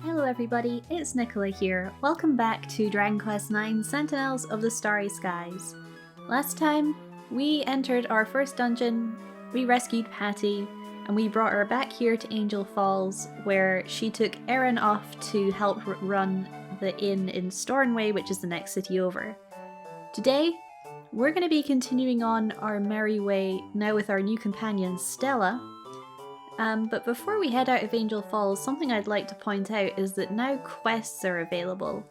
Hello everybody, it's Nicola here. Welcome back to Dragon Quest IX Sentinels of the Starry Skies. Last time, we entered our first dungeon, we rescued Patty, and we brought her back here to Angel Falls, where she took Erin off to help run the inn in Stornway, which is the next city over. Today, we're going to be continuing on our merry way, now with our new companion, Stella. But before we head out of Angel Falls, something I'd like to point out is that now quests are available.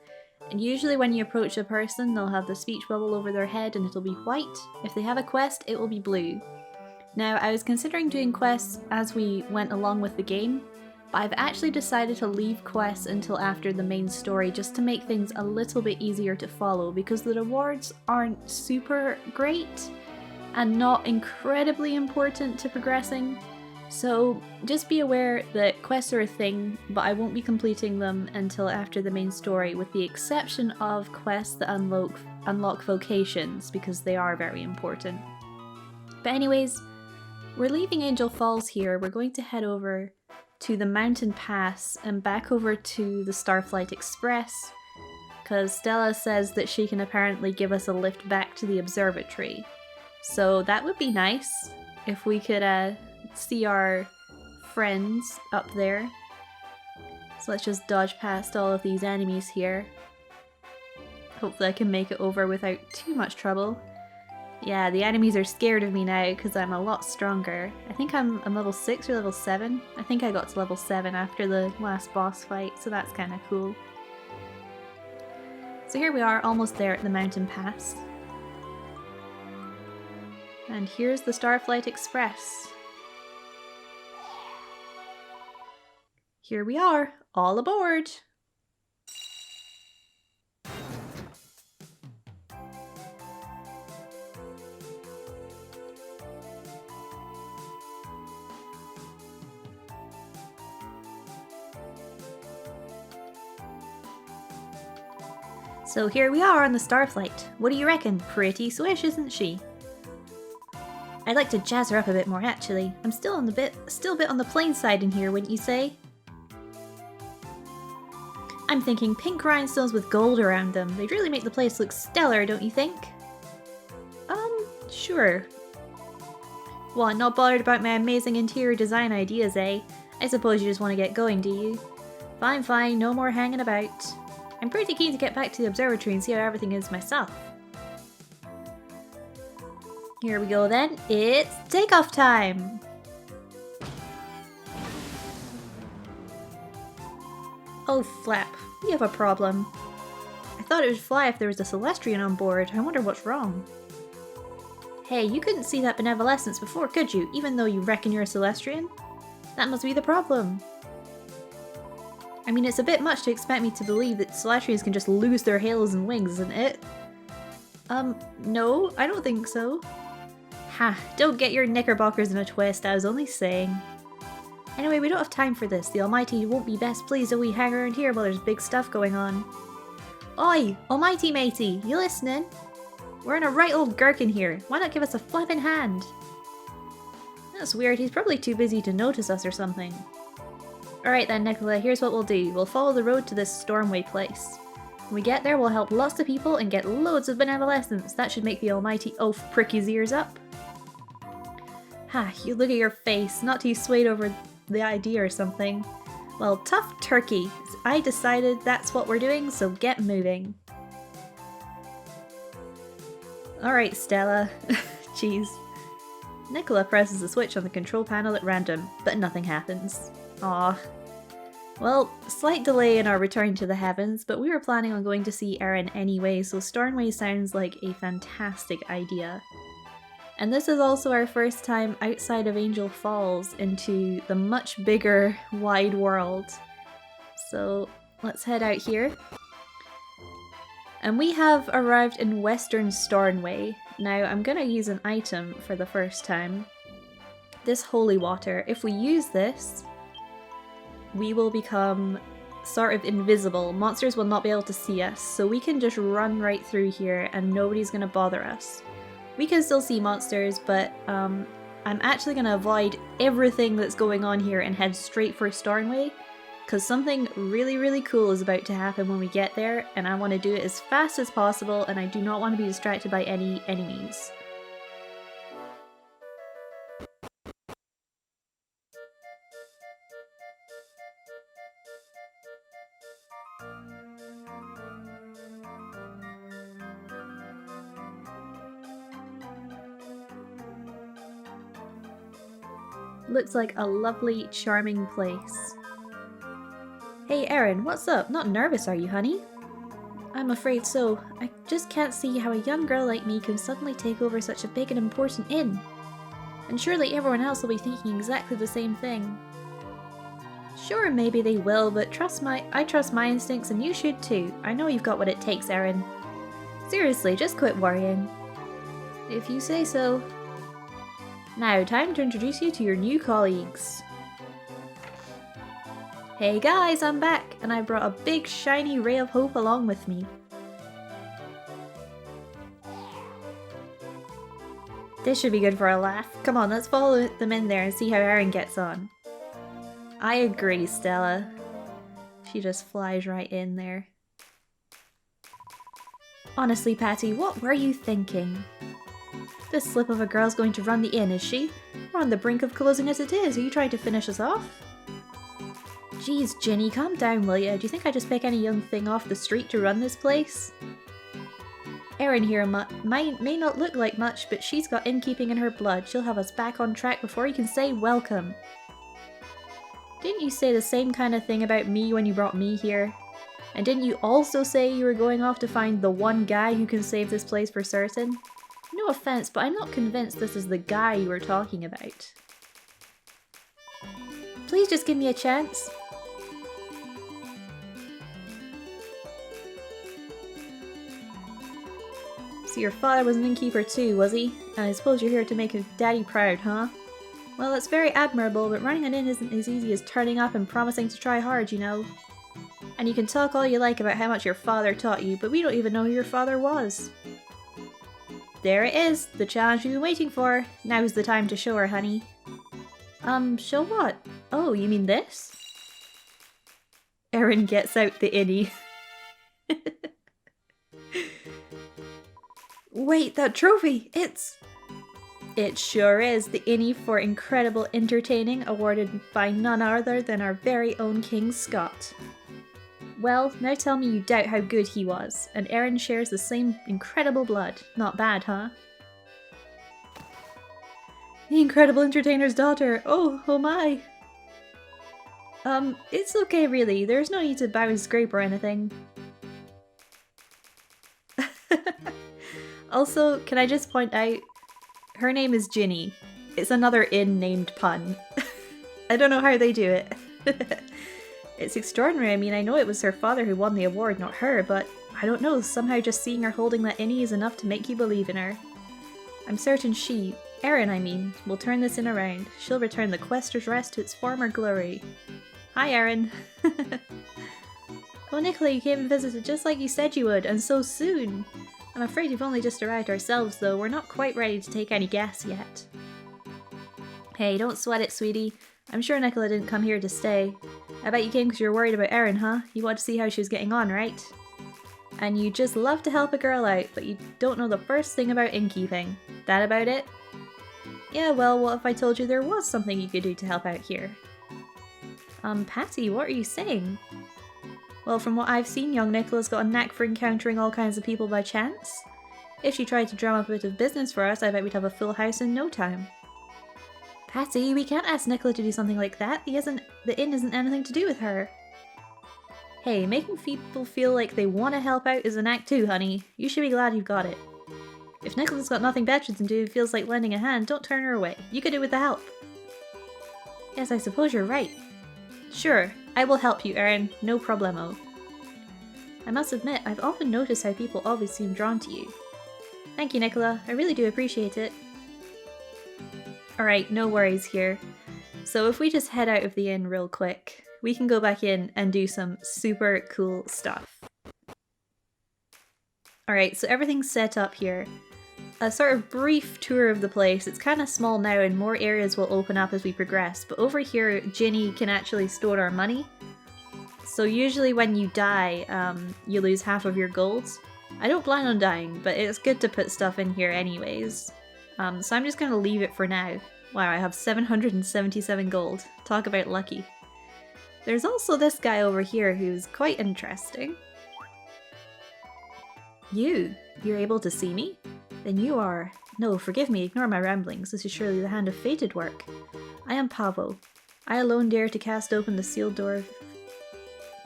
And usually when you approach a person, they'll have the speech bubble over their head and it'll be white. If they have a quest, it will be blue. Now, I was considering doing quests as we went along with the game, but I've actually decided to leave quests until after the main story just to make things a little bit easier to follow, because the rewards aren't super great and not incredibly important to progressing. So just be aware that quests are a thing, but I won't be completing them until after the main story, with the exception of quests that unlock vocations, because they are very important. But anyways, we're leaving Angel Falls here. We're going to head over to the mountain pass and back over to the Starflight Express, because Stella says that she can apparently give us a lift back to the observatory. So that would be nice if we could see our friends up there. So let's just dodge past all of these enemies here. Hopefully I can make it over without too much trouble. Yeah, the enemies are scared of me now because I'm a lot stronger. I think I'm level 6 or level 7. I think I got to level 7 after the last boss fight, so that's kind of cool. So here we are, almost there at the mountain pass. And here's the Starflight Express. Here we are, all aboard! So here we are on the Starflight. What do you reckon? Pretty swish, isn't she? I'd like to jazz her up a bit more, actually. I'm still a bit on the plain side in here, wouldn't you say? I'm thinking pink rhinestones with gold around them. They'd really make the place look stellar, don't you think? Sure. What, not bothered about my amazing interior design ideas, eh? I suppose you just want to get going, do you? Fine, fine, no more hanging about. I'm pretty keen to get back to the observatory and see how everything is myself. Here we go then, it's takeoff time! Oh flap, we have a problem. I thought it would fly if there was a Celestrian on board. I wonder what's wrong. Hey, you couldn't see that benevolescence before, could you? Even though you reckon you're a Celestrian? That must be the problem. I mean, it's a bit much to expect me to believe that Celestrians can just lose their halos and wings, isn't it? No, I don't think so. Ha, don't get your knickerbockers in a twist, I was only saying. Anyway, we don't have time for this. The Almighty won't be best pleased if we hang around here while there's big stuff going on. Oi, Almighty matey, you listening? We're in a right old gherkin here. Why not give us a flapping hand? That's weird, he's probably too busy to notice us or something. Alright then, Nicola, here's what we'll do. We'll follow the road to this Stornway place. When we get there, we'll help lots of people and get loads of benevolescence. That should make the Almighty oaf prick his ears up. Ha, you look at your face, not too swayed over the idea or something. Well, tough turkey. I decided that's what we're doing, so get moving. Alright, Stella. Jeez. Nicola presses the switch on the control panel at random, but nothing happens. Aww. Well, slight delay in our return to the heavens, but we were planning on going to see Erin anyway, so Stornway sounds like a fantastic idea. And this is also our first time outside of Angel Falls into the much bigger, wide world. So let's head out here. And we have arrived in Western Stornway. Now I'm gonna use an item for the first time. This holy water. If we use this, we will become sort of invisible. Monsters will not be able to see us, so we can just run right through here and nobody's gonna bother us. We can still see monsters, but I'm actually going to avoid everything that's going on here and head straight for Stornway, because something really cool is about to happen when we get there, and I want to do it as fast as possible, and I do not want to be distracted by any enemies. Looks like a lovely, charming place. Hey Erin, what's up? Not nervous, are you, honey? I'm afraid so. I just can't see how a young girl like me can suddenly take over such a big and important inn. And surely everyone else will be thinking exactly the same thing. Sure, maybe they will, but I trust my instincts and you should too. I know you've got what it takes, Erin. Seriously, just quit worrying. If you say so. Now, time to introduce you to your new colleagues. Hey guys, I'm back, and I brought a big shiny ray of hope along with me. This should be good for a laugh. Come on, let's follow them in there and see how Erin gets on. I agree, Stella. She just flies right in there. Honestly, Patty, what were you thinking? This slip of a girl's going to run the inn, is she? We're on the brink of closing as it is. Are you trying to finish us off? Jeez, Ginny, calm down, will ya? Do you think I just pick any young thing off the street to run this place? Erin here may not look like much, but she's got innkeeping in her blood. She'll have us back on track before you can say welcome. Didn't you say the same kind of thing about me when you brought me here? And didn't you also say you were going off to find the one guy who can save this place for certain? No offense, but I'm not convinced this is the guy you were talking about. Please just give me a chance. So your father was an innkeeper too, was he? And I suppose you're here to make Daddy proud, huh? Well, that's very admirable, but running an inn isn't as easy as turning up and promising to try hard, you know. And you can talk all you like about how much your father taught you, but we don't even know who your father was. There it is, the challenge we've been waiting for. Now's the time to show her, honey. Show what? Oh, you mean this? Erin gets out the innie. Wait, that trophy! It sure is the innie for incredible entertaining, awarded by none other than our very own King Scott. Well, now tell me you doubt how good he was, and Erin shares the same incredible blood. Not bad, huh? The incredible entertainer's daughter! Oh my! It's okay really, there's no need to bow and scrape or anything. Also, can I just point out, her name is Ginny. It's another inn named pun. I don't know how they do it. It's extraordinary. I mean, I know it was her father who won the award, not her, but I don't know, somehow just seeing her holding that innie is enough to make you believe in her. I'm certain she, Erin I mean, will turn this inn around. She'll return the Quester's Rest to its former glory. Hi Erin! Oh Nicola, you came and visited just like you said you would, and so soon! I'm afraid we've only just arrived ourselves though, we're not quite ready to take any guests yet. Hey, don't sweat it, sweetie. I'm sure Nicola didn't come here to stay. I bet you came because you're worried about Erin, huh? You want to see how she was getting on, right? And you just love to help a girl out, but you don't know the first thing about innkeeping. That about it? Yeah, well, what if I told you there was something you could do to help out here? Patty, what are you saying? Well, from what I've seen, young Nicola's got a knack for encountering all kinds of people by chance. If she tried to drum up a bit of business for us, I bet we'd have a full house in no time. Patty, we can't ask Nicola to do something like that. The inn isn't anything to do with her. Hey, making people feel like they want to help out is an act too, honey. You should be glad you've got it. If Nicola's got nothing better to do and feels like lending a hand, don't turn her away. You could do with the help. Yes, I suppose you're right. Sure, I will help you, Erin. No problemo. I must admit, I've often noticed how people always seem drawn to you. Thank you, Nicola. I really do appreciate it. Alright, no worries here. So if we just head out of the inn real quick, we can go back in and do some super cool stuff. Alright, so everything's set up here. A sort of brief tour of the place. It's kind of small now and more areas will open up as we progress, but over here Ginny can actually store our money. So usually when you die, you lose half of your gold. I don't plan on dying, but it's good to put stuff in here anyways. So I'm just going to leave it for now. Wow, I have 777 gold. Talk about lucky. There's also this guy over here who's quite interesting. You're able to see me? Then you are... No, forgive me, ignore my ramblings. This is surely the hand of fate at work. I am Pavo. I alone dare to cast open the sealed door of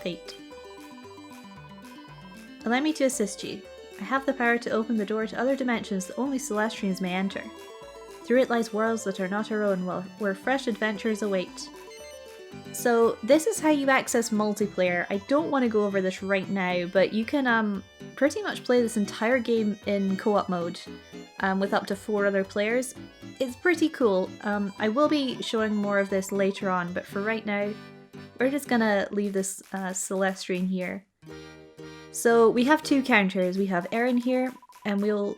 fate. Allow me to assist you. I have the power to open the door to other dimensions that only Celestians may enter. Through it lies worlds that are not our own, where fresh adventures await. So this is how you access multiplayer. I don't want to go over this right now, but you can pretty much play this entire game in co-op mode with up to 4 other players. It's pretty cool. I will be showing more of this later on, but for right now, we're just gonna leave this Celestian here. So we have 2 counters. We have Erin here, and we'll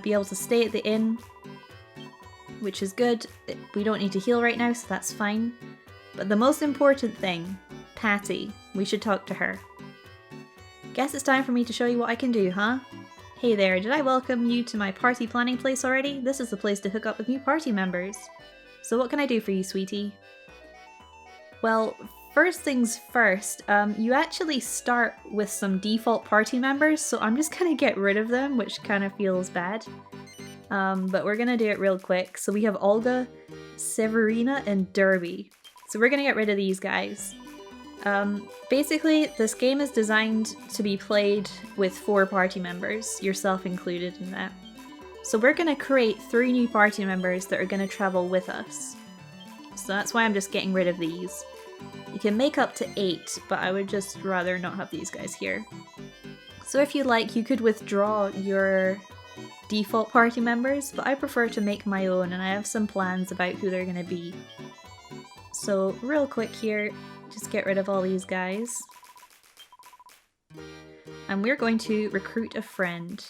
be able to stay at the inn, which is good. We don't need to heal right now, so that's fine. But the most important thing, Patty. We should talk to her. Guess it's time for me to show you what I can do, huh? Hey there, did I welcome you to my party planning place already? This is the place to hook up with new party members. So what can I do for you, sweetie? Well, first things first, you actually start with some default party members, so I'm just gonna get rid of them, which kind of feels bad. But we're gonna do it real quick. So we have Olga, Severina, and Derby. So we're gonna get rid of these guys. Basically, this game is designed to be played with 4 party members, yourself included in that. So we're gonna create 3 new party members that are gonna travel with us. So that's why I'm just getting rid of these. You can make up to 8, but I would just rather not have these guys here. So if you like, you could withdraw your default party members, but I prefer to make my own, and I have some plans about who they're gonna be. So real quick here, just get rid of all these guys. And we're going to recruit a friend.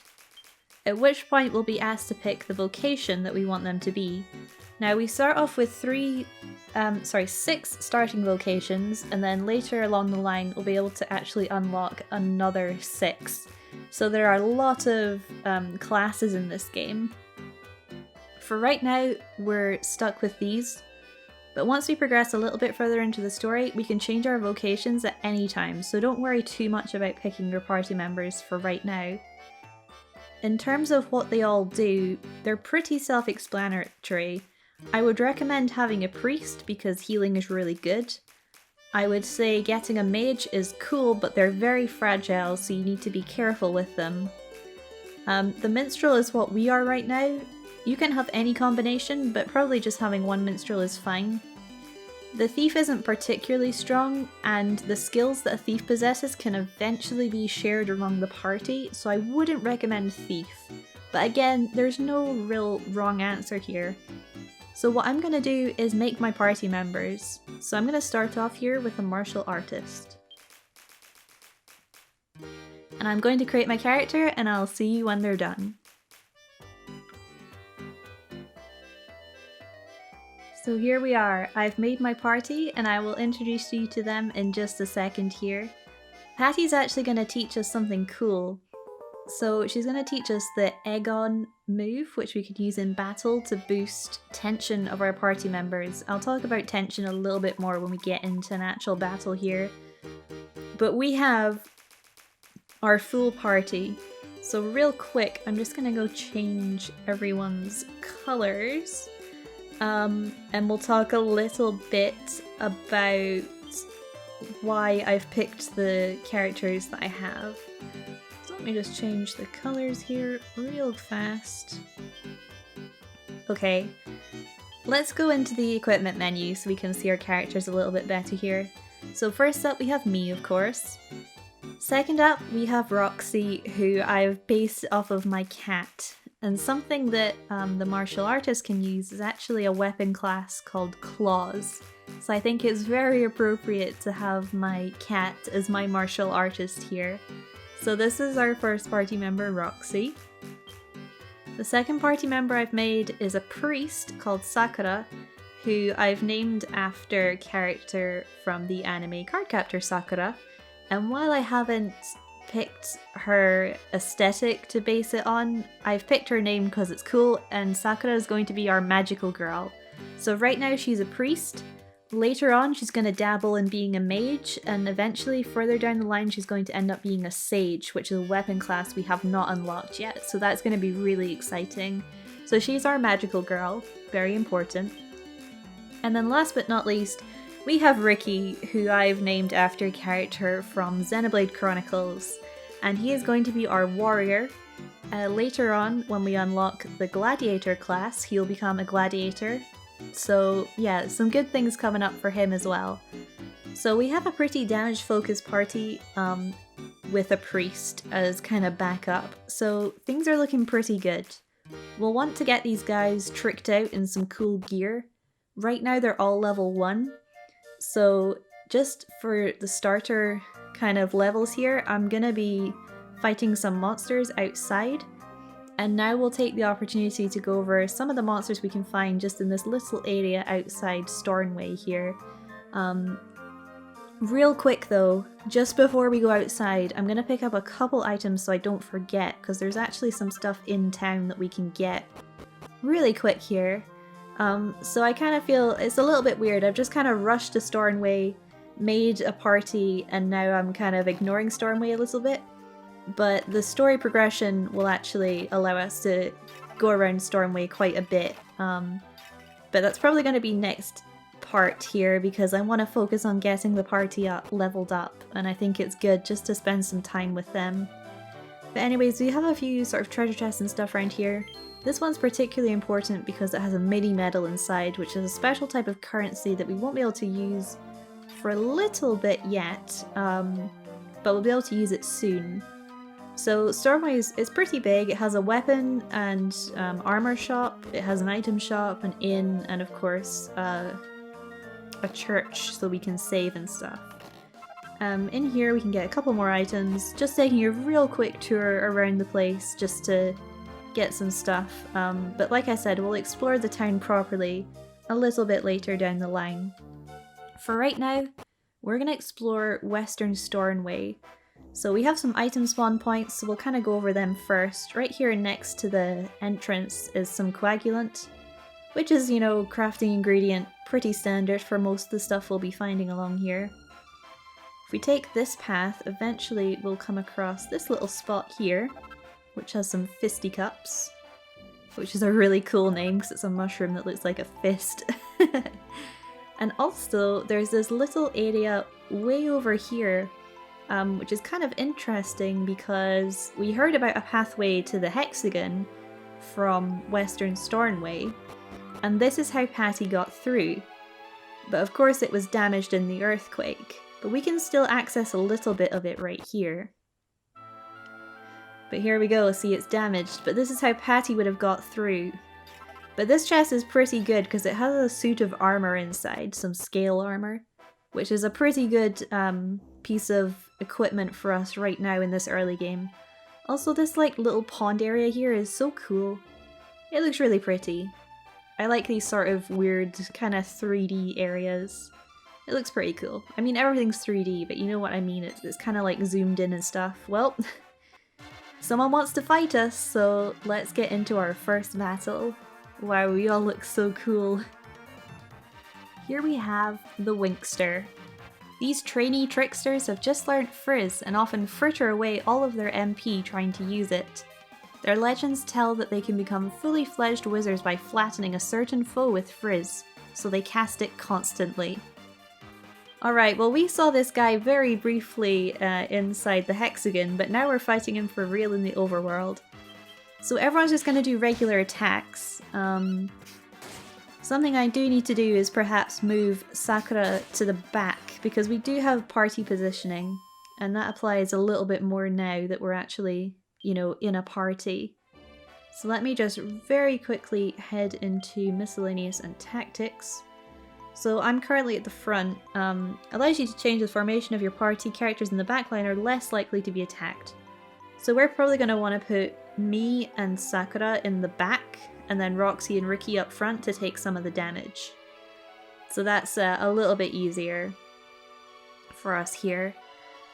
At which point we'll be asked to pick the vocation that we want them to be. Now we start off with 6 starting vocations, and then later along the line we'll be able to actually unlock another 6. So there are a lot of classes in this game. For right now, we're stuck with these. But once we progress a little bit further into the story, we can change our vocations at any time, so don't worry too much about picking your party members for right now. In terms of what they all do, they're pretty self-explanatory. I would recommend having a priest because healing is really good. I would say getting a mage is cool, but they're very fragile, so you need to be careful with them. The minstrel is what we are right now. You can have any combination, but probably just having 1 minstrel is fine. The thief isn't particularly strong, and the skills that a thief possesses can eventually be shared among the party, so I wouldn't recommend thief. But again, there's no real wrong answer here. So what I'm going to do is make my party members. So I'm going to start off here with a martial artist. And I'm going to create my character, and I'll see you when they're done. So here we are. I've made my party, and I will introduce you to them in just a second here. Patty's actually going to teach us something cool. So she's going to teach us the Egon move, which we could use in battle to boost tension of our party members. I'll talk about tension a little bit more when we get into an actual battle here. But we have our full party. So real quick, I'm just going to go change everyone's colors. And we'll talk a little bit about why I've picked the characters that I have. So let me just change the colors here real fast. Okay, let's go into the equipment menu so we can see our characters a little bit better here. So first up we have me, of course. Second up we have Roxy, who I've based off of my cat. And something that the martial artist can use is actually a weapon class called Claws. So I think it's very appropriate to have my cat as my martial artist here. So this is our first party member, Roxy. The second party member I've made is a priest called Sakura, who I've named after a character from the anime Cardcaptor Sakura. And while I haven't picked her aesthetic to base it on, I've picked her name because it's cool, and Sakura is going to be our magical girl. So right now she's a priest. Later on she's going to dabble in being a mage, and eventually further down the line she's going to end up being a sage, which is a weapon class we have not unlocked yet, so that's going to be really exciting. So she's our magical girl, very important. And then last but not least, we have Ricky, who I've named after a character from Xenoblade Chronicles, and he is going to be our warrior. Later on, when we unlock the gladiator class, he'll become a gladiator. So yeah, some good things coming up for him as well. So we have a pretty damage focused party with a priest as kind of backup, so things are looking pretty good. We'll want to get these guys tricked out in some cool gear. Right now they're all level 1, so just for the starter kind of levels here, I'm gonna be fighting some monsters outside. And now we'll take the opportunity to go over some of the monsters we can find just in this little area outside Stornway here. Real quick though, just before we go outside, I'm going to pick up a couple items so I don't forget, because there's actually some stuff in town that we can get really quick here. So I kind of feel it's a little bit weird. I've just kind of rushed to Stornway, made a party, and now I'm kind of ignoring Stornway a little bit. But the story progression will actually allow us to go around Stornway quite a bit. But that's probably going to be next part here, because I want to focus on getting the party leveled up, and I think it's good just to spend some time with them. But anyways, we have a few sort of treasure chests and stuff around here. This one's particularly important because it has a mini medal inside, which is a special type of currency that we won't be able to use for a little bit yet, but we'll be able to use it soon. So Stornway is pretty big. It has a weapon and armor shop, it has an item shop, an inn, and of course a church so we can save and stuff. In here we can get a couple more items, just taking a real quick tour around the place just to get some stuff. But like I said, we'll explore the town properly a little bit later down the line. For right now, we're going to explore Western Stornway. So we have some item spawn points, so we'll kind of go over them first. Right here next to the entrance is some coagulant, which is, you know, crafting ingredient, pretty standard for most of the stuff we'll be finding along here. If we take this path, eventually we'll come across this little spot here, which has some fisticups, which is a really cool name because it's a mushroom that looks like a fist. And also there's this little area way over here, which is kind of interesting because we heard about a pathway to the hexagon from Western Stornway, and this is how Patty got through. But of course it was damaged in the earthquake, but we can still access a little bit of it right here. But here we go, see, it's damaged, but this is how Patty would have got through. But this chest is pretty good because it has a suit of armor inside, some scale armor, which is a pretty good piece of equipment for us right now in this early game. Also, this like little pond area here is so cool. It looks really pretty. I like these sort of weird kind of 3D areas. It looks pretty cool. I mean, everything's 3D, but you know what I mean, it's kind of like zoomed in and stuff. Well, someone wants to fight us, so let's get into our first battle. Wow, we all look so cool. Here we have the Winkster. These trainee tricksters have just learnt Frizz and often fritter away all of their MP trying to use it. Their legends tell that they can become fully fledged wizards by flattening a certain foe with Frizz, so they cast it constantly. Alright, well we saw this guy very briefly inside the hexagon, but now we're fighting him for real in the overworld. So everyone's just going to do regular attacks. Something I do need to do is perhaps move Sakura to the back, because we do have party positioning, and that applies a little bit more now that we're actually, you know, in a party. So let me just very quickly head into miscellaneous and tactics. So I'm currently at the front. Allows you to change the formation of your party. Characters in the backline are less likely to be attacked. So we're probably going to want to put me and Sakura in the back, and then Roxy and Ricky up front to take some of the damage. So that's a little bit easier for us here.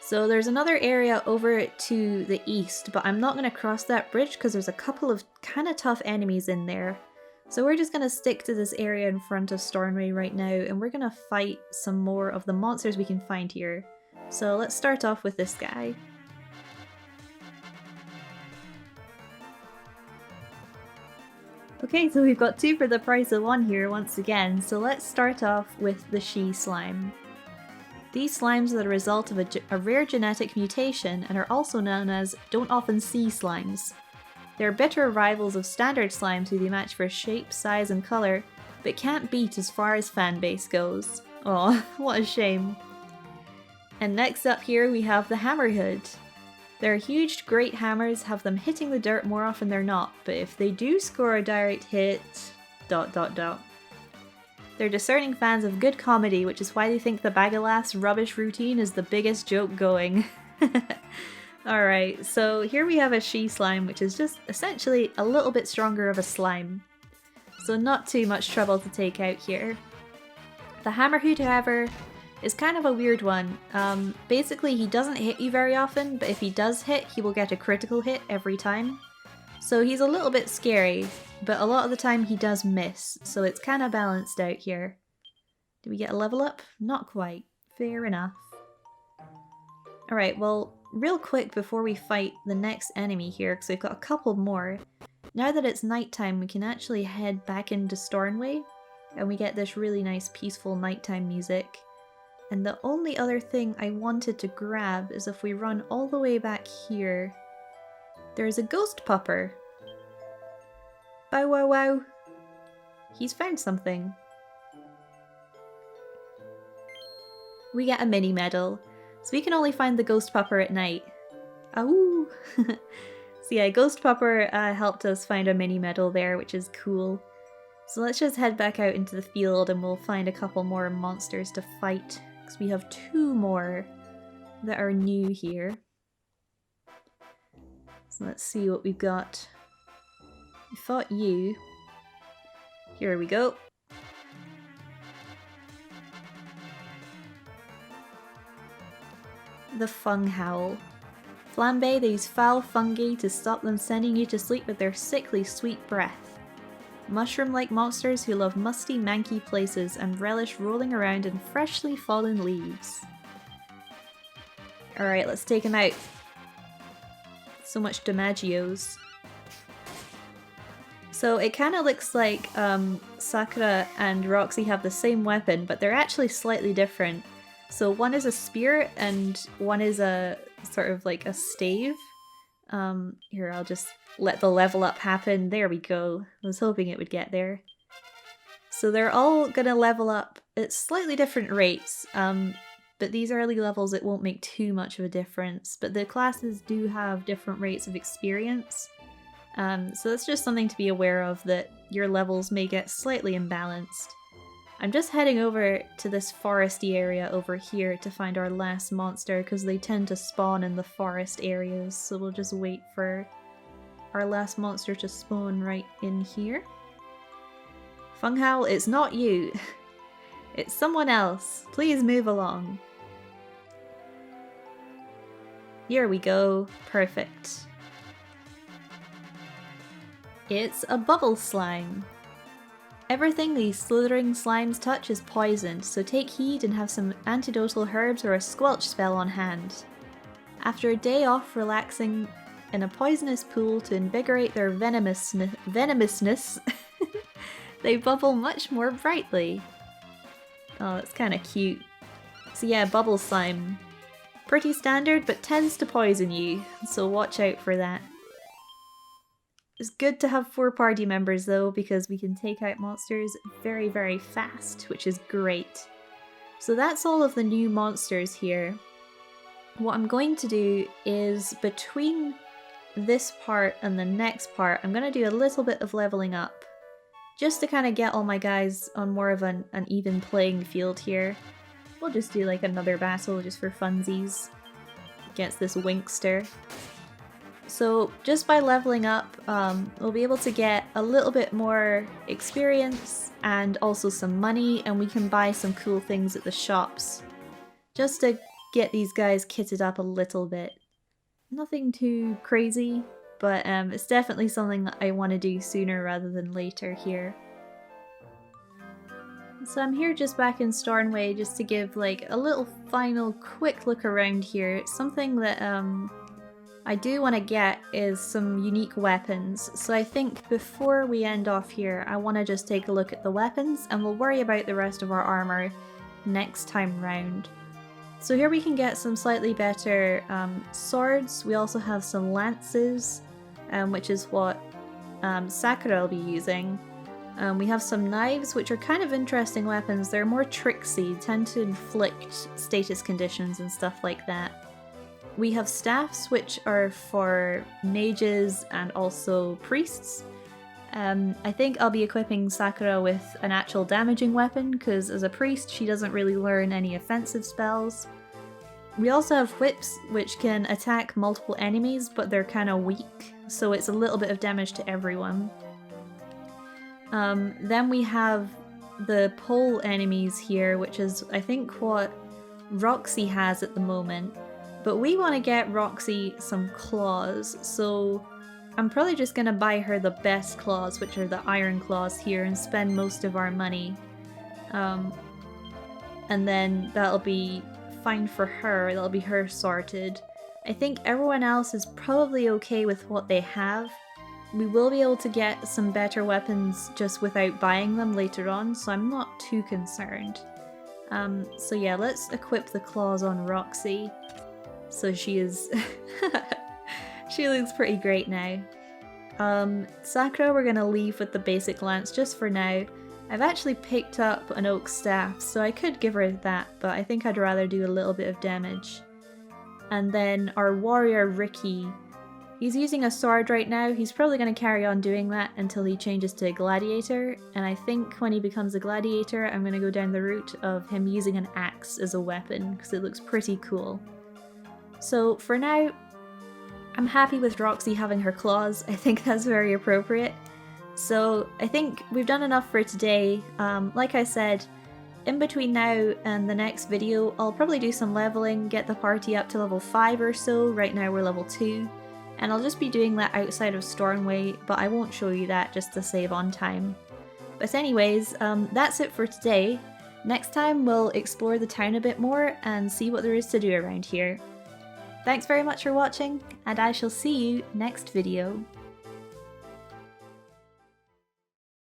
So there's another area over to the east, but I'm not going to cross that bridge because there's a couple of kind of tough enemies in there. So we're just going to stick to this area in front of Stornway right now, and we're going to fight some more of the monsters we can find here. So let's start off with this guy. Okay, so we've got 2 for the price of 1 here once again, so let's start off with the she slime. These slimes are the result of a rare genetic mutation and are also known as don't often see slimes. They're bitter rivals of standard slimes who they match for shape, size and colour, but can't beat as far as fanbase goes. Aw, what a shame. And next up here we have the hammerhood. Their huge, great hammers have them hitting the dirt more often than not, but if they do score a direct hit... ... They're discerning fans of good comedy, which is why they think the Bag of Laughs rubbish routine is the biggest joke going. Alright, so here we have a she slime, which is just essentially a little bit stronger of a slime. So not too much trouble to take out here. The hammerhood, however, is kind of a weird one. Basically, he doesn't hit you very often, but if he does hit, he will get a critical hit every time. So he's a little bit scary, but a lot of the time he does miss, so it's kind of balanced out here. Do we get a level up? Not quite. Fair enough. Alright, well, real quick before we fight the next enemy here, because we've got a couple more. Now that it's nighttime, we can actually head back into Stornway, and we get this really nice peaceful nighttime music. And the only other thing I wanted to grab is if we run all the way back here, there's a ghost pupper. Bow wow wow. He's found something. We get a mini medal, so we can only find the ghost pupper at night. Awoo! So yeah, ghost pupper helped us find a mini medal there, which is cool. So let's just head back out into the field and we'll find a couple more monsters to fight, because we have 2 more that are new here. So let's see what we've got. We fought you. Here we go. The Fung Howl. Flambe these foul fungi to stop them sending you to sleep with their sickly sweet breath. Mushroom-like monsters who love musty, manky places and relish rolling around in freshly fallen leaves. Alright, let's take him out. So much Damagios. So it kind of looks like Sakura and Roxy have the same weapon, but they're actually slightly different. So one is a spear and one is a sort of like a stave. Here, I'll just let the level up happen. There we go. I was hoping it would get there. So they're all gonna level up at slightly different rates. But these early levels it won't make too much of a difference. But the classes do have different rates of experience. So that's just something to be aware of, that your levels may get slightly imbalanced. I'm just heading over to this foresty area over here to find our last monster, because they tend to spawn in the forest areas, so we'll just wait for our last monster to spawn right in here. Fung Howl, it's not you. It's someone else. Please move along. Here we go. Perfect. It's a bubble slime. Everything these slithering slimes touch is poisoned, so take heed and have some antidotal herbs or a squelch spell on hand. After a day off relaxing in a poisonous pool to invigorate their venomousness, they bubble much more brightly. Oh, that's kind of cute. So yeah, bubble slime. Pretty standard, but tends to poison you, so watch out for that. It's good to have 4 party members though, because we can take out monsters very, very fast, which is great. So that's all of the new monsters here. What I'm going to do is, between this part and the next part, I'm going to do a little bit of leveling up. Just to kind of get all my guys on more of an even playing field here. We'll just do like another battle just for funsies against this Winkster. So just by leveling up, we'll be able to get a little bit more experience and also some money, and we can buy some cool things at the shops. Just to get these guys kitted up a little bit. Nothing too crazy, but it's definitely something that I want to do sooner rather than later here. So I'm here just back in Stornway just to give like a little final quick look around here. Something that I do want to get is some unique weapons. So I think before we end off here, I want to just take a look at the weapons and we'll worry about the rest of our armor next time round. So here we can get some slightly better swords. We also have some lances, which is what Sakura will be using. We have some knives, which are kind of interesting weapons. They're more tricksy, tend to inflict status conditions and stuff like that. We have staffs, which are for mages and also priests. I think I'll be equipping Sakura with an actual damaging weapon, because as a priest she doesn't really learn any offensive spells. We also have whips, which can attack multiple enemies, but they're kind of weak, so it's a little bit of damage to everyone. Then we have the pole enemies here, which is I think what Roxy has at the moment. But we want to get Roxy some claws, so I'm probably just going to buy her the best claws, which are the iron claws here, and spend most of our money. And then that'll be fine for her, that'll be her sorted. I think everyone else is probably okay with what they have. We will be able to get some better weapons just without buying them later on, so I'm not too concerned. So yeah, let's equip the claws on Roxy. So she is... she looks pretty great now. Sakura we're gonna leave with the basic lance just for now. I've actually picked up an oak staff, so I could give her that, but I think I'd rather do a little bit of damage. And then our warrior Ricky, he's using a sword right now. He's probably going to carry on doing that until he changes to a gladiator, and I think when he becomes a gladiator I'm going to go down the route of him using an axe as a weapon, because it looks pretty cool. So for now, I'm happy with Roxy having her claws. I think that's very appropriate. So I think we've done enough for today. Like I said, in between now and the next video, I'll probably do some leveling, get the party up to level 5 or so. Right now we're level 2. And I'll just be doing that outside of Stornway, but I won't show you that just to save on time. But anyways, that's it for today. Next time we'll explore the town a bit more and see what there is to do around here. Thanks very much for watching, and I shall see you next video.